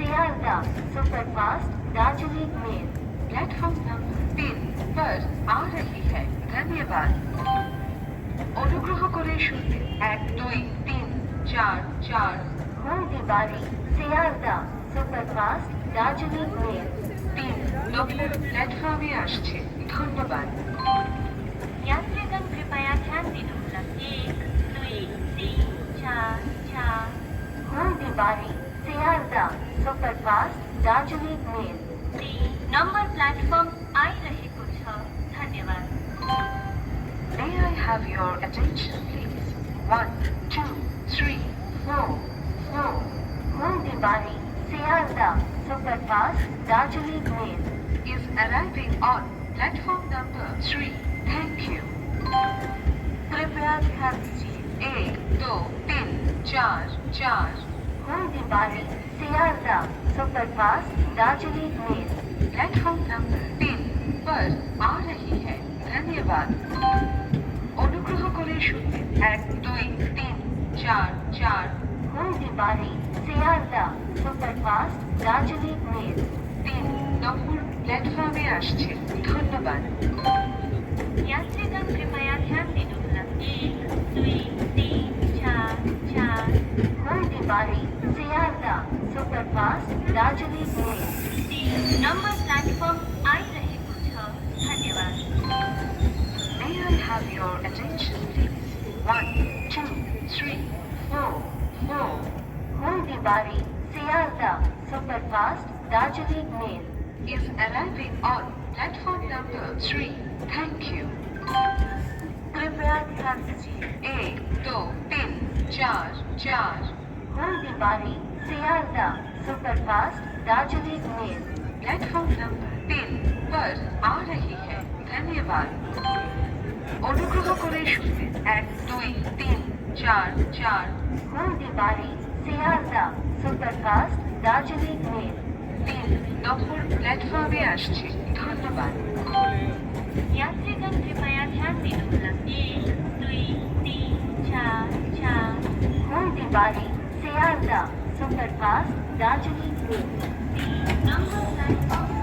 Sealdah superfast Darjeeling mail platform number 3 पर आ रही है। धन्यवाद। অনুগ্রহ করে শুনতে 1 2 3 4 4 हल्दीबारी सेयालदा सुपरफास्ट दार्जिलिंग मेल 3 নম্বর প্ল্যাটফর্মে আসছে। ধন্যবাদ। यात्रीगण कृपया ध्यान दीजिए 1 2 3 4 4 Haldibari Sealdah superfast Darjeeling mail 3 number platform आई रहेको छ। धन्यवाद। May I have your attention please? 1 2 3 4 4 Haldibari Sealdah superfast Darjeeling mail is arriving on platform number 3. Thank you. कृपया ध्यान दीजिए 1 2 3 4 4 Haldibari Sealdah superfast Darjeeling mail platform number 3 पर आ रही है। धन्यवाद। অনুগ্রহ করে শুনতে 1 2 3 4 4 हल्दीबारी सेयालदा सुपरफास्ट दार्जिलिंग मेल 3 নম্বর প্ল্যাটফর্মে আসছে। ধন্যবাদ। यात्रीगण कृपया ध्यान दीजिए 1 2 3 4 4 Haldibari Sealdah superfast Darjeeling mail 3 number platform आई रहेको छ। धन्यवाद। May I have your attention please? 1 2 3 4 4 Haldibari Sealdah superfast Darjeeling mail is arriving on platform number 3. Thank you. कृपया ध्यान दीजिए 1 2 3 4 4 Haldibari Sealdah superfast Darjeeling mail platform number 3 पर आ रही है। धन्यवाद। অনুগ্রহ করে শুনতে 1 2 3 4 4 हल्दीबारी सेयालदा सुपरफास्ट दार्जिलिंग मेल 3 নম্বর প্ল্যাটফর্মে আসছে। ধন্যবাদ। यात्रीगण कृपया ध्यान दीजिए 1 2 3 4 4 Haldibari Sealdah superfast Darjeeling mail 3 number platform